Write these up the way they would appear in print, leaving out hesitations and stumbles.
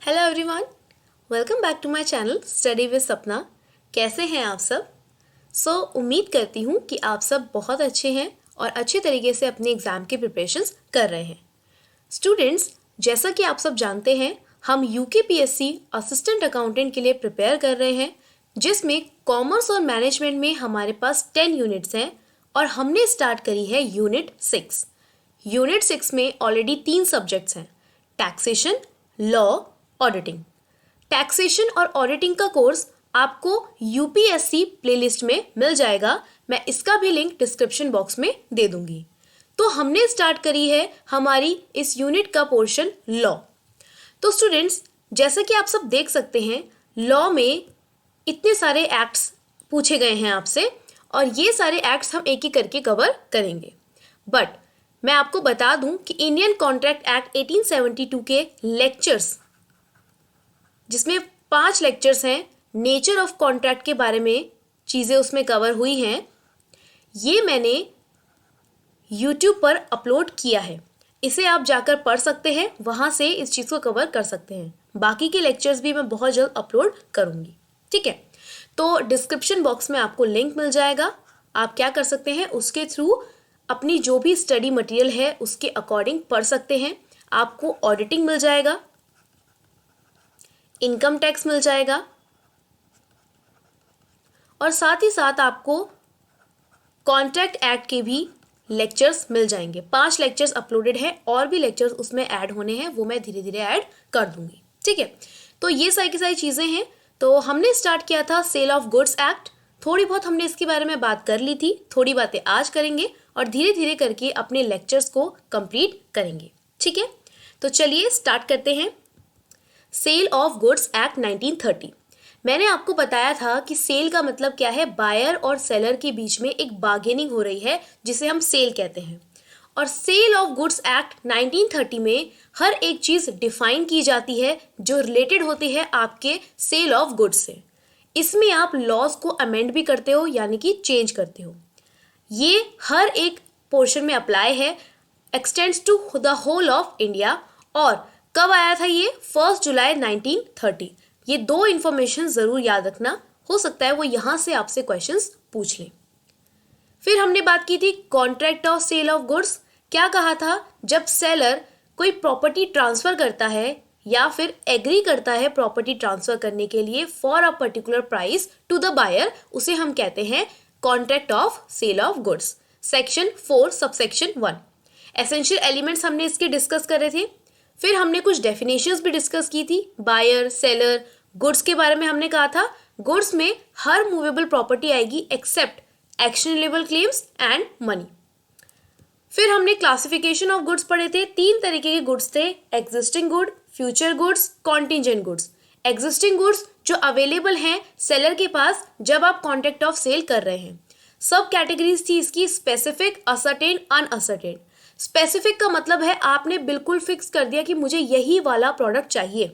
Hello everyone, welcome back to my channel study with Sapna. कैसे हैं आप सब? उम्मीद करती हूँ कि आप सब बहुत अच्छे हैं और अच्छे तरीके से अपने एग्ज़ाम की प्रिपरेशंस कर रहे हैं। स्टूडेंट्स, जैसा कि आप सब जानते हैं, हम यूकेपीएससी असिस्टेंट अकाउंटेंट के लिए प्रिपेयर कर रहे हैं, जिसमें कॉमर्स और मैनेजमेंट में हमारे पास 10 यूनिट्स हैं और हमने स्टार्ट करी है यूनिट 6। यूनिट 6 में ऑलरेडी 3 सब्जेक्ट्स हैं: टैक्सेशन, लॉ, ऑडिटिंग। टैक्सेशन और ऑडिटिंग का कोर्स आपको यूपीएससी प्लेलिस्ट में मिल जाएगा। मैं इसका भी लिंक डिस्क्रिप्शन बॉक्स में दे दूंगी। तो हमने स्टार्ट करी है हमारी इस यूनिट का पोर्शन लॉ। तो स्टूडेंट्स, जैसा कि आप सब देख सकते हैं, लॉ में इतने सारे एक्ट्स पूछे गए हैं आपसे और ये सारे एक्ट्स हम एक एक करके कवर करेंगे। बट मैं आपको बता दूं कि इंडियन कॉन्ट्रैक्ट एक्ट 1872 के लेक्चर्स, जिसमें 5 लेक्चर्स हैं, नेचर ऑफ कॉन्ट्रैक्ट के बारे में चीज़ें उसमें कवर हुई हैं। ये मैंने YouTube पर अपलोड किया है, इसे आप जाकर पढ़ सकते हैं, वहाँ से इस चीज़ को कवर कर सकते हैं। बाकी के लेक्चर्स भी मैं बहुत जल्द अपलोड करूँगी, ठीक है? तो डिस्क्रिप्शन बॉक्स में आपको लिंक मिल जाएगा। आप क्या कर सकते हैं, उसके थ्रू अपनी जो भी स्टडी मटेरियल है उसके अकॉर्डिंग पढ़ सकते हैं। आपको ऑडिटिंग मिल जाएगा, इनकम टैक्स मिल जाएगा और साथ ही साथ आपको कॉन्ट्रैक्ट एक्ट के भी लेक्चर्स मिल जाएंगे। 5 लेक्चर्स अपलोडेड हैं और भी लेक्चर्स उसमें ऐड होने हैं, वो मैं धीरे धीरे ऐड कर दूंगी, ठीक है? तो ये सारी की सारी चीज़ें हैं। तो हमने स्टार्ट किया था सेल ऑफ गुड्स एक्ट। थोड़ी बहुत हमने इसके बारे में बात कर ली थी, थोड़ी बातें आज करेंगे और धीरे धीरे करके अपने लेक्चर्स को कंप्लीट करेंगे, ठीक है? तो चलिए स्टार्ट करते हैं। Sale of goods act 1930। मैंने आपको बताया था कि सेल का मतलब क्या है, बायर और सेलर के बीच में एक बार्गेनिंग हो रही है, जिसे हम सेल कहते हैं। और सेल ऑफ गुड्स एक्ट 1930 में हर एक चीज़ डिफाइन की जाती है जो रिलेटेड होती है आपके सेल ऑफ गुड्स से। इसमें आप लॉज को अमेंड भी करते हो, यानी कि चेंज करते हो। ये हर एक पोर्शन में अप्लाई है, extends to the whole of India. और कब आया था ये? 1 जुलाई 1930। ये 2 इंफॉर्मेशन जरूर याद रखना, हो सकता है वो यहां से आपसे क्वेश्चंस पूछ लें। फिर हमने बात की थी contract of sale of goods. क्या कहा था? जब सेलर कोई प्रॉपर्टी ट्रांसफर करता है या फिर एग्री करता है प्रॉपर्टी ट्रांसफर करने के लिए for a particular price to the buyer, उसे हम कहते हैं contract of sale of goods. Section 4 subsection 1 essential elements हमने इसके डिस्कस करे थे। फिर हमने कुछ डेफिनेशंस भी डिस्कस की थी, बायर, सेलर, गुड्स के बारे में। हमने कहा था गुड्स में हर मूवेबल प्रॉपर्टी आएगी except actionable claims and money. फिर हमने क्लासिफिकेशन ऑफ गुड्स पढ़े थे। 3 तरीके के गुड्स थे: existing good, future goods, contingent goods. Existing goods जो अवेलेबल हैं सेलर के पास जब आप कॉन्ट्रैक्ट ऑफ सेल कर रहे हैं। सब कैटेगरीज थी इसकी: स्पेसिफिक, असर्टेन, अनअसर्टेन। स्पेसिफिक का मतलब है आपने बिल्कुल फिक्स कर दिया कि मुझे यही वाला प्रोडक्ट चाहिए।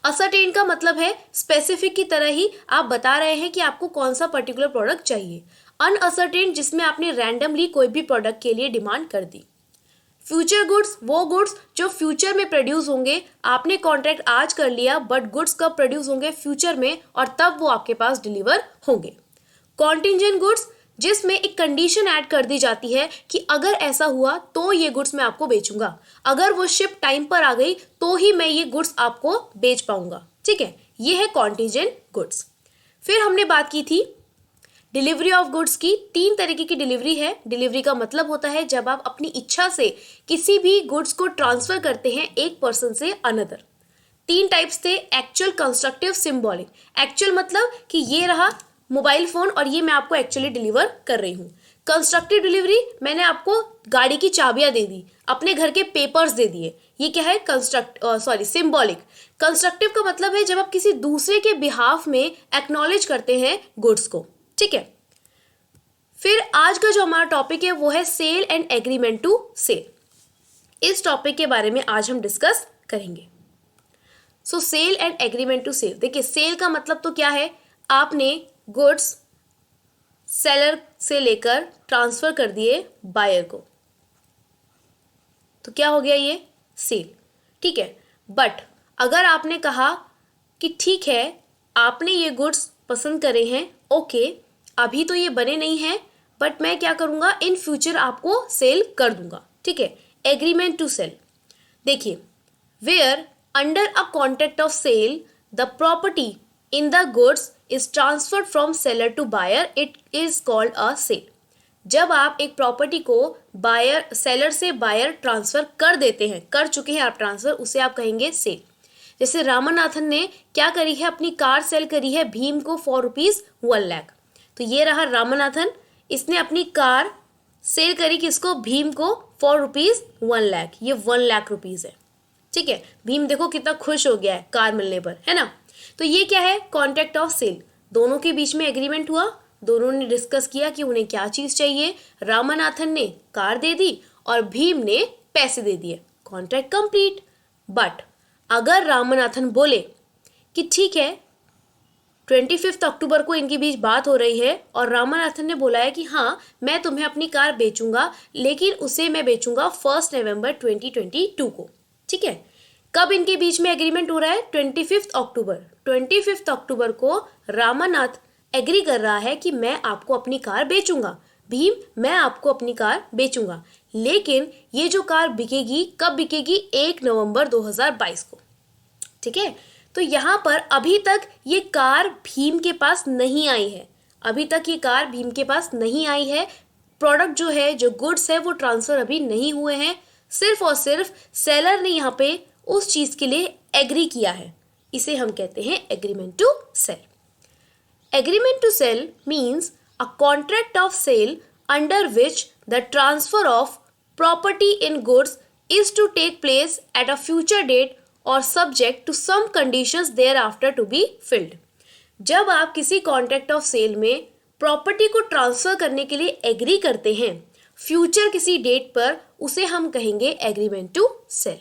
असर्टेन का मतलब है स्पेसिफिक की तरह ही आप बता रहे हैं कि आपको कौन सा पर्टिकुलर प्रोडक्ट चाहिए। अनअसर्टेन जिसमें आपने रैंडमली कोई भी प्रोडक्ट के लिए डिमांड कर दी। फ्यूचर गुड्स वो गुड्स जो फ्यूचर में प्रोड्यूस होंगे। आपने कॉन्ट्रैक्ट आज कर लिया बट गुड्स कब प्रोड्यूस होंगे? फ्यूचर में, और तब वो आपके पास डिलीवर होंगे। कॉन्टिजेंट गुड्स जिसमें एक कंडीशन ऐड कर दी जाती है कि अगर ऐसा हुआ तो ये गुड्स मैं आपको बेचूंगा, अगर वो शिप टाइम पर आ गई तो ही मैं ये गुड्स आपको बेच पाऊंगा, ठीक है? ये है कॉन्टिजेंट गुड्स। फिर हमने बात की थी डिलीवरी ऑफ गुड्स की। 3 तरीके की डिलीवरी है। डिलीवरी का मतलब होता है जब आप अपनी इच्छा से किसी भी गुड्स को ट्रांसफर करते हैं एक पर्सन से अनदर। 3 टाइप्स थे: एक्चुअल, कंस्ट्रक्टिव, सिंबॉलिक। एक्चुअल मतलब कि ये रहा मोबाइल फोन और ये मैं आपको एक्चुअली डिलीवर कर रही हूँ। कंस्ट्रक्टिव डिलीवरी, मैंने आपको गाड़ी की चाबियां दे दी, अपने घर के पेपर्स दे दिए। ये क्या है? सिंबॉलिक। कंस्ट्रक्टिव का मतलब है जब आप किसी दूसरे के बिहाफ में एक्नॉलेज करते हैं गुड्स को, ठीक है? फिर आज का जो हमारा टॉपिक है वो है sale and agreement to sale. इस टॉपिक के बारे में आज हम डिस्कस करेंगे। Sale and agreement to sale. देखिए, सेल का मतलब तो क्या है? आपने गुड्स सेलर से लेकर ट्रांसफर कर दिए बायर को, तो क्या हो गया? ये सेल, ठीक है? बट अगर आपने कहा कि ठीक है आपने ये गुड्स पसंद करे हैं, ओके अभी तो ये बने नहीं हैं बट मैं क्या करूँगा इन फ्यूचर आपको सेल कर दूंगा, ठीक है। एग्रीमेंट टू सेल, देखिए where under a contract of sale the property in the goods is transferred from seller to buyer, it is called a sale. जब आप एक प्रॉपर्टी को बायर सेलर से बायर ट्रांसफर कर देते हैं, कर चुके हैं आप ट्रांसफर, उसे आप कहेंगे सेल। जैसे रामनाथन ने क्या करी है, अपनी कार सेल करी है भीम को ₹1,00,000। तो ये रहा रामनाथन, इसने अपनी कार सेल करी किसको, भीम को ₹1,00,000, ये ₹1,00,000 है, ठीक है। भीम देखो कितना खुश हो गया है कार मिलने पर, है ना। तो ये क्या है, कॉन्ट्रैक्ट ऑफ सेल, दोनों के बीच में एग्रीमेंट हुआ, दोनों ने डिस्कस किया कि उन्हें क्या चीज चाहिए, रामनाथन ने कार दे दी और भीम ने पैसे दे दिए, कॉन्ट्रैक्ट कंप्लीट। बट अगर रामनाथन बोले कि ठीक है 25 अक्टूबर को इनके बीच बात हो रही है और रामनाथन ने बोला है कि हाँ मैं तुम्हें अपनी कार बेचूंगा, लेकिन उसे मैं बेचूंगा 1 नवंबर 2022 को, ठीक है। कब इनके बीच में एग्रीमेंट हो रहा है, 25 अक्टूबर। 25 अक्टूबर को रामनाथ एग्री कर रहा है कि मैं आपको अपनी कार बेचूंगा, भीम मैं आपको अपनी कार बेचूंगा, लेकिन ये जो कार बिकेगी कब बिकेगी, 1 नवंबर 2022 को, ठीक है। तो यहाँ पर अभी तक ये कार भीम के पास नहीं आई है, अभी तक ये कार भीम के पास नहीं आई है, प्रोडक्ट जो है जो गुड्स है वो ट्रांसफर अभी नहीं हुए हैं, सिर्फ और सिर्फ सेलर ने यहाँ पे उस चीज के लिए एग्री किया है, इसे हम कहते हैं agreement to sell. Agreement to sell means a contract of sale under which the transfer of property in goods is to take place at a future date और subject to some conditions thereafter to be filled. जब आप किसी contract of sale में property को transfer करने के लिए agree करते हैं फ्यूचर किसी डेट पर, उसे हम कहेंगे agreement to sale.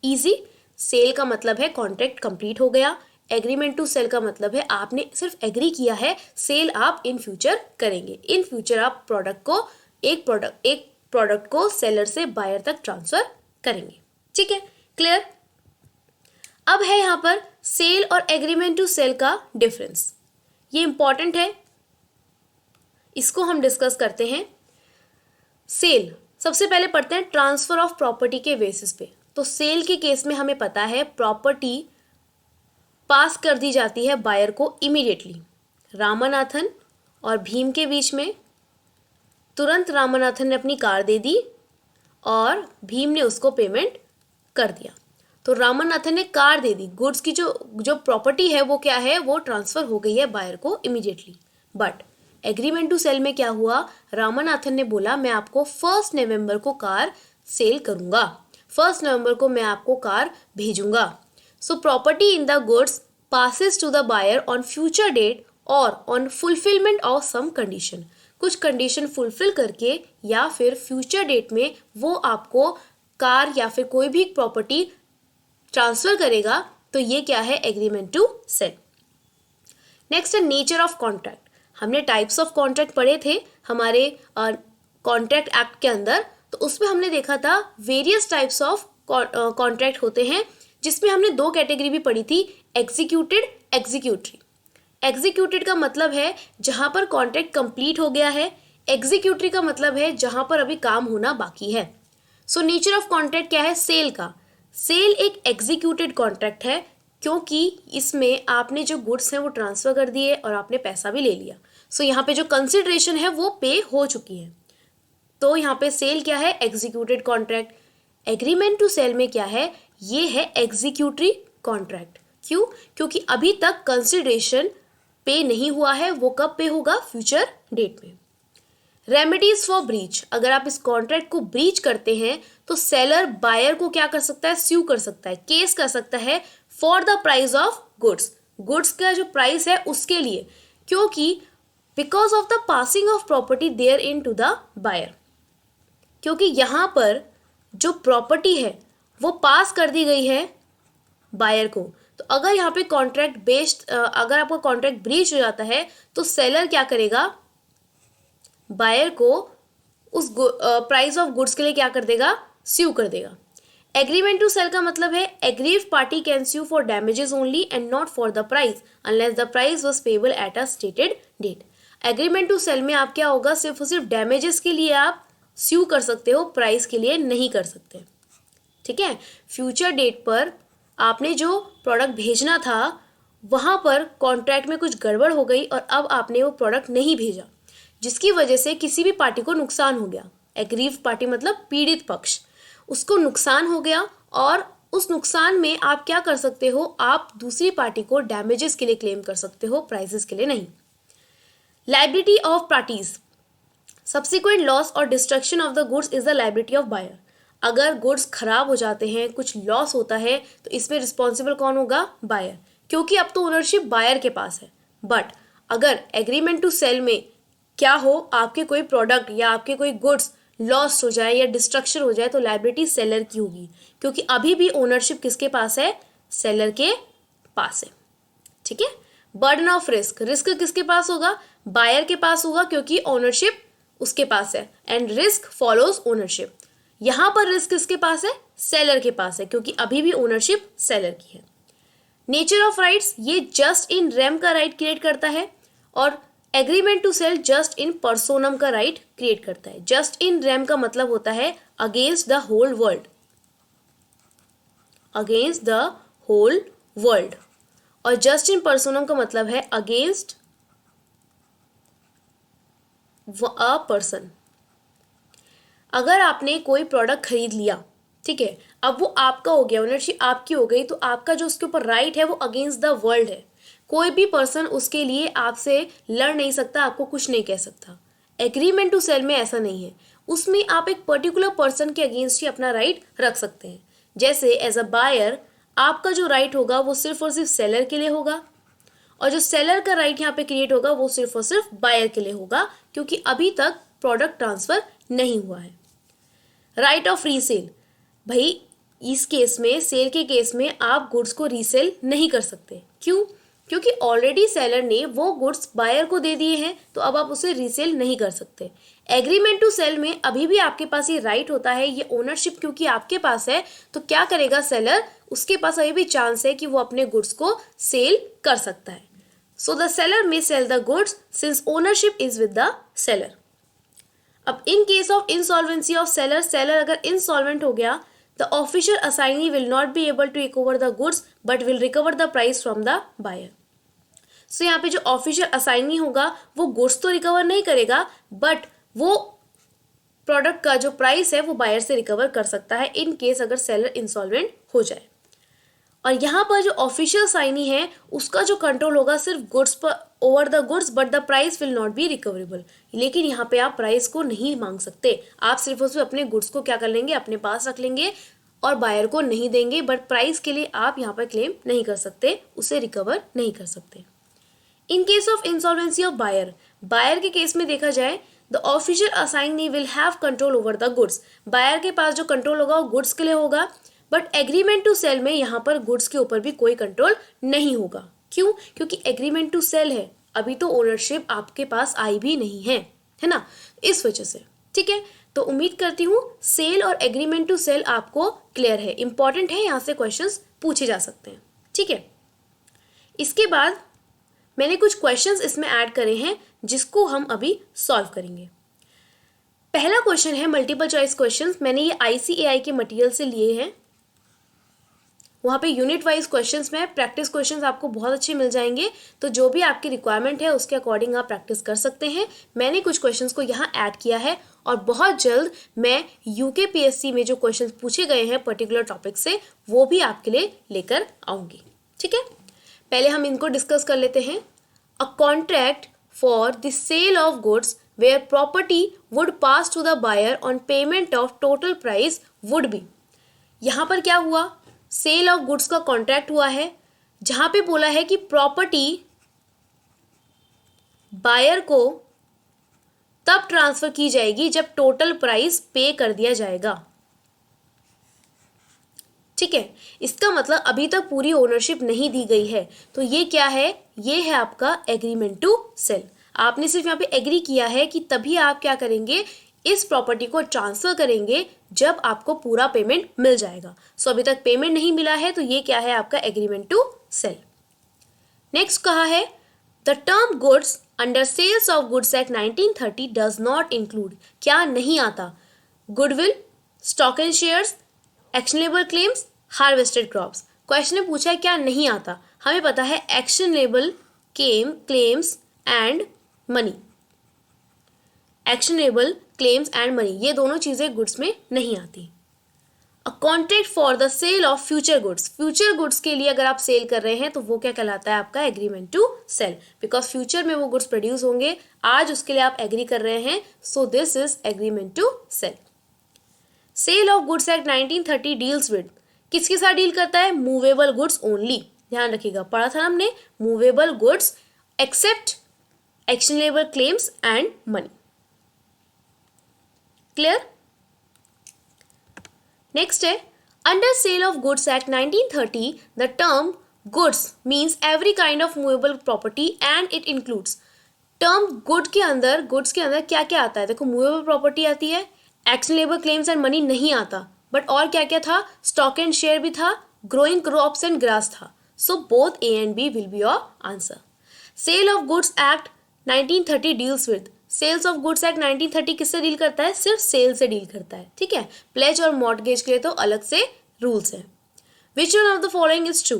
Easy, sale का मतलब है कॉन्ट्रैक्ट कंप्लीट हो गया, एग्रीमेंट टू सेल का मतलब है आपने सिर्फ एग्री किया है, सेल आप इन फ्यूचर करेंगे, इन फ्यूचर आप एक प्रोडक्ट को सेलर से बायर तक ट्रांसफर करेंगे, ठीक है, क्लियर। अब है यहाँ पर सेल और एग्रीमेंट टू सेल का डिफरेंस, ये इंपॉर्टेंट है, इसको हम डिस्कस करते हैं। सेल सबसे पहले पढ़ते हैं ट्रांसफर ऑफ प्रॉपर्टी के बेसिस पे। तो सेल के केस में हमें पता है प्रॉपर्टी पास कर दी जाती है बायर को इमीडिएटली, रामनाथन और भीम के बीच में तुरंत रामनाथन ने अपनी कार दे दी और भीम ने उसको पेमेंट कर दिया। तो रामनाथन ने कार दे दी, गुड्स की जो प्रॉपर्टी है वो क्या है, वो ट्रांसफर हो गई है बायर को immediately. But agreement to sale में क्या हुआ, रामनाथन ने बोला मैं आपको 1 नवंबर को कार सेल करूंगा, 1 नवंबर को मैं आपको कार भेजूंगा। So property in the goods passes to the buyer on future date और on fulfillment of some condition, कुछ कंडीशन फुलफिल करके या फिर फ्यूचर डेट में वो आपको कार या फिर कोई भी प्रॉपर्टी ट्रांसफर करेगा। तो ये क्या है, एग्रीमेंट टू सेल। नेक्स्ट है नेचर ऑफ कॉन्ट्रैक्ट। हमने टाइप्स ऑफ कॉन्ट्रैक्ट पढ़े थे हमारे कॉन्ट्रैक्ट एक्ट के अंदर, तो उसमें हमने देखा था वेरियस टाइप्स ऑफ कॉन्ट्रैक्ट होते हैं, जिसमें हमने 2 कैटेगरी भी पढ़ी थी, एग्जीक्यूटेड, एग्जीक्यूटरी। एग्जीक्यूटेड का मतलब है जहां पर कॉन्ट्रैक्ट कंप्लीट हो गया है, एग्जीक्यूटरी का मतलब है जहां पर अभी काम होना बाकी है। सो नेचर ऑफ कॉन्ट्रैक्ट क्या है, सेल का। सेल एक एग्जीक्यूटेड कॉन्ट्रैक्ट है क्योंकि इसमें आपने जो गुड्स हैं वो ट्रांसफर कर दिए और आपने पैसा भी ले लिया। सो यहाँ पे जो कंसिडरेशन है वो पे हो चुकी है, तो यहाँ पे सेल क्या है, executed contract. Agreement to sale में क्या है, ये है एग्जीक्यूटरी कॉन्ट्रैक्ट। क्यों, क्योंकि अभी तक कंसिडरेशन पे नहीं हुआ है, वो कब पे होगा, फ्यूचर डेट में। रेमेडीज फॉर ब्रीच, अगर आप इस कॉन्ट्रैक्ट को ब्रीच करते हैं तो सेलर बायर को क्या कर सकता है, स्यू कर सकता है, केस कर सकता है for the price of goods, goods का जो प्राइस है उसके लिए, क्योंकि because of the passing of property therein to the buyer, क्योंकि यहाँ पर जो प्रॉपर्टी है वो पास कर दी गई है बायर को। तो अगर यहाँ पे कॉन्ट्रैक्ट बेस्ड अगर आपका कॉन्ट्रैक्ट ब्रीच हो जाता है तो सेलर क्या करेगा, बायर को उस प्राइस ऑफ गुड्स के लिए क्या कर देगा, स्यू कर देगा। एग्रीमेंट टू सेल का मतलब है aggrieved party can sue for damages only and not for the price unless the price was payable at a stated date. Agreement to sale में आप क्या होगा, सिर्फ और सिर्फ डैमेजेस के लिए आप स्यू कर सकते हो, प्राइस के लिए नहीं कर सकते। ठीक है, फ्यूचर डेट पर आपने जो प्रोडक्ट भेजना था वहाँ पर कॉन्ट्रैक्ट में कुछ गड़बड़ हो गई और अब आपने वो प्रोडक्ट नहीं भेजा, जिसकी वजह से किसी भी पार्टी को नुकसान हो गया। एग्रीव पार्टी मतलब पीड़ित पक्ष, उसको नुकसान हो गया और उस नुकसान में आप क्या कर सकते हो, आप दूसरी पार्टी को डैमेजेस के लिए क्लेम कर सकते हो, प्राइसेस के लिए नहीं। Liability of parties, subsequent loss और destruction of the goods is the liability of buyer. अगर गुड्स खराब हो जाते हैं, कुछ लॉस होता है, तो इसमें रिस्पॉन्सिबल कौन होगा, बायर, क्योंकि अब तो ओनरशिप बायर के पास है। बट अगर एग्रीमेंट टू सेल में क्या हो, आपके कोई प्रोडक्ट या आपके कोई गुड्स लॉस हो जाए या डिस्ट्रक्शन हो जाए, तो लायबिलिटी सेलर की होगी, क्योंकि अभी भी ओनरशिप किसके पास है, सेलर के पास है। ठीक है, बर्डन ऑफ रिस्क, रिस्क किसके पास होगा, बायर के पास होगा, क्योंकि ओनरशिप उसके पास है, एंड रिस्क फॉलोज ओनरशिप। यहां पर रिस्क किसके पास है, सेलर के पास है, क्योंकि अभी भी ओनरशिप सेलर की है। नेचर ऑफ राइट्स, ये जस्ट इन रेम का राइट क्रिएट करता है और agreement to sell jus in personam का राइट क्रिएट करता है। जस्ट इन रेम का मतलब होता है against the whole world, against the whole world, और जस्ट इन पर्सोनम का मतलब है अगेंस्ट अ पर्सन। अगर आपने कोई प्रोडक्ट खरीद लिया, ठीक है, अब वो आपका हो गया, ओनरशिप आपकी हो गई, तो आपका जो उसके ऊपर राइट है वो अगेंस्ट द वर्ल्ड है। कोई भी पर्सन उसके लिए आपसे लड़ नहीं सकता, आपको कुछ नहीं कह सकता। एग्रीमेंट टू सेल में ऐसा नहीं है, उसमें आप एक पर्टिकुलर पर्सन के अगेंस्ट ही अपना राइट रख सकते हैं। जैसे एज अ बायर आपका जो राइट होगा वो सिर्फ और सिर्फ सेलर के लिए होगा, और जो सेलर का राइट यहाँ पे क्रिएट होगा वो सिर्फ और सिर्फ बायर के लिए होगा, क्योंकि अभी तक प्रोडक्ट ट्रांसफर नहीं हुआ है। राइट ऑफ रीसेल, भाई इस केस में, सेल के केस में आप गुड्स को रीसेल नहीं कर सकते। क्यों, क्योंकि ऑलरेडी सेलर ने वो गुड्स बायर को दे दिए हैं, तो अब आप उसे रीसेल नहीं कर सकते। एग्रीमेंट टू सेल में अभी भी आपके पास ये राइट होता है, ये ओनरशिप क्योंकि आपके पास है, तो क्या करेगा सेलर, उसके पास अभी भी चांस है कि वो अपने गुड्स को सेल कर सकता है। So the seller may sell the goods since ownership is with the seller. अब in case of insolvency of seller, seller अगर इंसॉल्वेंट हो गया, the official assignee will not be able to recover the goods but will recover the price from the buyer. So यहाँ पे जो official assignee होगा वो goods तो recover नहीं करेगा, बट वो प्रोडक्ट का जो प्राइस है वो बायर से रिकवर कर सकता है, इन केस अगर सेलर इंसॉल्वेंट हो जाए। और यहाँ पर जो ऑफिशियल साइनी है उसका जो कंट्रोल होगा सिर्फ गुड्स पर, over the goods, but the price will not B recoverable. लेकिन यहाँ पे आप प्राइस को नहीं मांग सकते, आप सिर्फ और सिर्फ अपने गुड्स को क्या कर लेंगे, अपने पास रख लेंगे और बायर को नहीं देंगे, बट प्राइस के लिए आप यहाँ पर क्लेम नहीं कर सकते, उसे रिकवर नहीं कर सकते। In case of insolvency of buyer, buyer के केस में देखा जाए the official assignee will have control over the goods, buyer के पास जो कंट्रोल होगा वो गुड्स के लिए होगा, बट एग्रीमेंट टू सेल में यहाँ पर गुड्स के ऊपर भी कोई कंट्रोल नहीं होगा। क्यों, क्योंकि एग्रीमेंट टू सेल है, अभी तो ओनरशिप आपके पास आई भी नहीं है, है ना, इस वजह से। ठीक है, तो उम्मीद करती हूँ सेल और एग्रीमेंट टू सेल आपको क्लियर है, इंपॉर्टेंट है, यहाँ से क्वेश्चंस पूछे जा सकते हैं। ठीक है, इसके बाद मैंने कुछ क्वेश्चंस इसमें ऐड करे हैं जिसको हम अभी सॉल्व करेंगे। पहला क्वेश्चन है मल्टीपल चॉइस क्वेश्चंस, मैंने ये ICAI के मटेरियल से लिए हैं, वहाँ पे यूनिट वाइज क्वेश्चंस में प्रैक्टिस क्वेश्चंस आपको बहुत अच्छे मिल जाएंगे, तो जो भी आपकी रिक्वायरमेंट है उसके अकॉर्डिंग आप प्रैक्टिस कर सकते हैं। मैंने कुछ क्वेश्चंस को यहाँ ऐड किया है और बहुत जल्द मैं UKPSC में जो क्वेश्चंस पूछे गए हैं पर्टिकुलर टॉपिक से वो भी आपके लिए लेकर आऊँगी। ठीक है, पहले हम इनको डिस्कस कर लेते हैं। A contract for the sale of goods where property would pass to the buyer on payment of total price would be. यहाँ पर क्या हुआ, सेल ऑफ गुड्स का कॉन्ट्रैक्ट हुआ है जहां पे बोला है कि प्रॉपर्टी बायर को तब ट्रांसफर की जाएगी जब टोटल प्राइस पे कर दिया जाएगा। ठीक है, इसका मतलब अभी तक पूरी ओनरशिप नहीं दी गई है, तो ये क्या है, ये है आपका एग्रीमेंट टू सेल। आपने सिर्फ यहाँ पे एग्री किया है कि तभी आप क्या करेंगे, इस प्रॉपर्टी को ट्रांसफर करेंगे जब आपको पूरा पेमेंट मिल जाएगा। सो अभी तक पेमेंट नहीं मिला है तो ये क्या है आपका एग्रीमेंट टू सेल। नेक्स्ट कहा है the term goods under sales of goods act 1930 does not include, क्या नहीं आता, goodwill, stock and shares, actionable claims, harvested crops. Question में पूछा है क्या नहीं आता, हमें पता है actionable claims and money, actionable claims and money ये दोनों चीजें गुड्स में नहीं आती। A contract for the sale of future goods, future goods के लिए अगर आप सेल कर रहे हैं तो वो क्या कहलाता है आपका agreement to sale, because future में वो गुड्स प्रोड्यूस होंगे, आज उसके लिए आप एग्री कर रहे हैं, so this is agreement to sale. Sale of goods act 1930 deals with, किसके साथ डील करता है, मूवेबल गुड्स ओनली, ध्यान रखिएगा, पढ़ा था हमने, movable goods except actionable claims and money. Clear. Next है under sale of goods act 1930 the term goods means every kind of movable property and it includes, term goods के अंदर क्या क्या आता है, देखो मूवेबल प्रॉपर्टी आती है, एक्शनेबल क्लेम्स एंड मनी नहीं आता, बट और क्या क्या था, स्टॉक एंड शेयर भी था, ग्रोइंग क्रॉप्स एंड ग्रास था, so both A and B will be your answer. Sale of goods act 1930 deals with, sales of goods act 1930 किससे डील करता है, सिर्फ सेल से डील करता है, ठीक है, प्लेज और मॉर्टगेज के लिए तो अलग से रूल्स हैं। Which one of the following is true,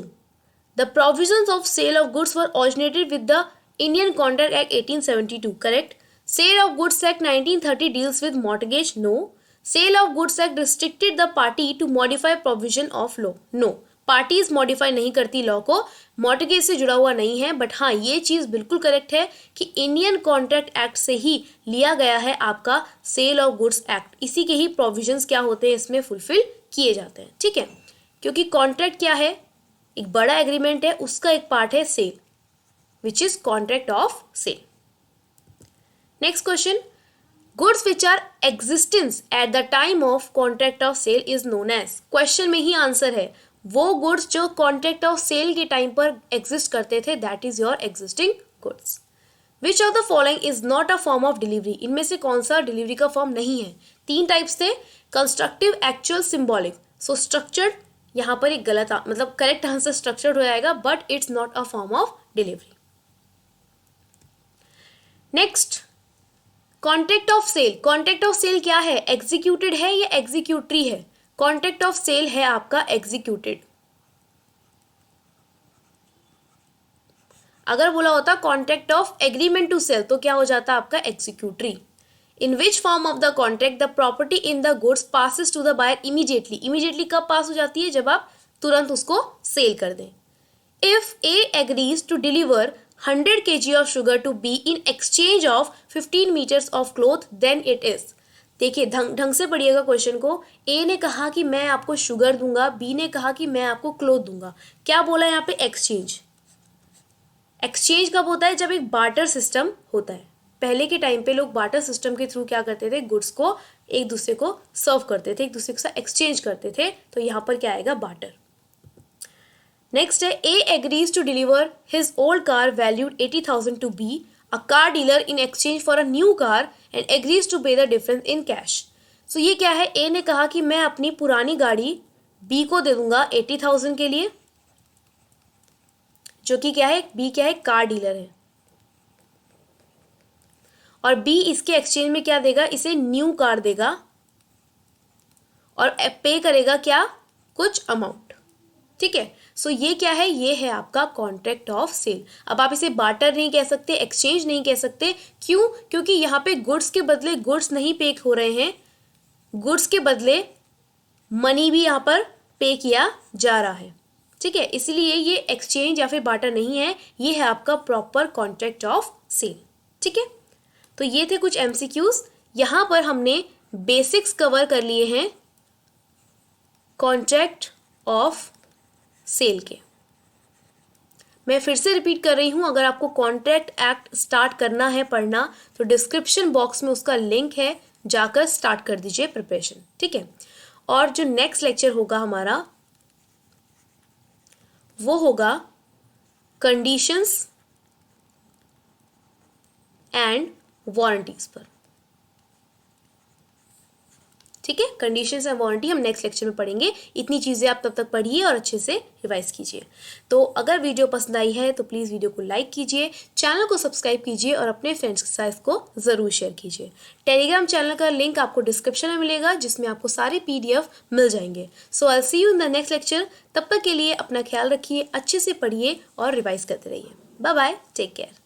the provisions of sale of goods were originated with the Indian contract act 1872, correct. Sale of goods act 1930 deals with mortgage, no. Sale of goods act restricted the party to modify provision of law, no, parties modify नहीं करती law को, mortgage से जुड़ा हुआ नहीं है, but हाँ ये चीज बिल्कुल करेक्ट है कि इंडियन कॉन्ट्रैक्ट एक्ट से ही लिया गया है आपका सेल ऑफ गुड्स एक्ट, इसी के ही प्रोविजंस क्या होते हैं इसमें फुलफिल किए जाते हैं, ठीक है, क्योंकि कॉन्ट्रैक्ट क्या है, एक बड़ा एग्रीमेंट है, उसका एक पार्ट है sale, which is contract of sale. Next question, goods which are existence at the time of contract of sale is known as, question में ही आंसर है, वो गुड्स जो कॉन्ट्रैक्ट ऑफ सेल के टाइम पर एग्जिस्ट करते थे, that is your existing goods. Which of the following is not a form of delivery, इनमें से कौन सा डिलीवरी का फॉर्म नहीं है, तीन टाइप्स थे, कंस्ट्रक्टिव, एक्चुअल, सिंबॉलिक, सो स्ट्रक्चर्ड यहाँ पर एक गलत मतलब करेक्ट आंसर स्ट्रक्चर्ड हो जाएगा, but it's not a form of delivery. Next, contract of sale, contract of sale क्या है, एग्जीक्यूटेड है या एग्जीक्यूटरी है, कॉन्ट्रैक्ट ऑफ सेल है आपका एग्जीक्यूटेड। अगर बोला होता contract of agreement to sale तो क्या हो जाता आपका executory. In which form of the contract the property in the goods passes to the buyer immediately, immediately कब पास हो जाती है, जब आप तुरंत उसको सेल कर दें। If A agrees to deliver 100 kg of sugar to B in exchange of 15 meters of cloth, then it is, देखिए ढंग से पढ़िएगा क्वेश्चन को, ए ने कहा कि मैं आपको शुगर दूंगा, बी ने कहा कि मैं आपको क्लोथ दूंगा, क्या बोला यहाँ पे एक्सचेंज, एक्सचेंज कब होता है, जब एक बार्टर सिस्टम होता है, पहले के टाइम पे लोग बार्टर सिस्टम के थ्रू क्या करते थे, गुड्स को एक दूसरे को सर्व करते थे, एक दूसरे के साथ एक्सचेंज करते थे, तो यहाँ पर क्या आएगा बार्टर। नेक्स्ट है A agrees to deliver his old car valued 80,000 to B, a car dealer in exchange for a new car and agrees to pay the difference in cash. So ये क्या है, ए ने कहा कि मैं अपनी पुरानी गाड़ी बी को दे दूंगा 80,000 के लिए, जो कि क्या है, बी क्या है, कार डीलर है, और बी इसके एक्सचेंज में क्या देगा, इसे न्यू कार देगा और पे करेगा क्या, कुछ अमाउंट, ठीक है। सो ये क्या है, ये है आपका कॉन्ट्रैक्ट ऑफ सेल। अब आप इसे बार्टर नहीं कह सकते, एक्सचेंज नहीं कह सकते, क्यों, क्योंकि यहाँ पे गुड्स के बदले गुड्स नहीं पे हो रहे हैं, गुड्स के बदले मनी भी यहाँ पर पे किया जा रहा है, ठीक है, इसलिए ये एक्सचेंज या फिर बार्टर नहीं है, ये है आपका प्रॉपर कॉन्ट्रैक्ट ऑफ सेल, ठीक है। तो ये थे कुछ एमसीक्यूज, यहाँ पर हमने बेसिक्स कवर कर लिए हैं कॉन्ट्रैक्ट ऑफ सेल के। मैं फिर से रिपीट कर रही हूं, अगर आपको कॉन्ट्रैक्ट एक्ट स्टार्ट करना है पढ़ना तो डिस्क्रिप्शन बॉक्स में उसका लिंक है, जाकर स्टार्ट कर दीजिए प्रिपरेशन, ठीक है। और जो नेक्स्ट लेक्चर होगा हमारा वो होगा कंडीशंस एंड वारंटीज पर। ठीक है। कंडीशंस एंड वारंटी हम नेक्स्ट लेक्चर में पढ़ेंगे। इतनी चीज़ें आप तब तक पढ़िए और अच्छे से रिवाइज कीजिए। तो अगर वीडियो पसंद आई है तो प्लीज़ वीडियो को लाइक कीजिए, चैनल को सब्सक्राइब कीजिए और अपने फ्रेंड्स के साथ इसको ज़रूर शेयर कीजिए। टेलीग्राम चैनल का लिंक आपको डिस्क्रिप्शन में मिलेगा, जिसमें आपको सारे PDF मिल जाएंगे। So I see you in the next lecture. तब तक के लिए अपना ख्याल रखिए, अच्छे से पढ़िए और रिवाइज करते रहिए। Bye bye, take care.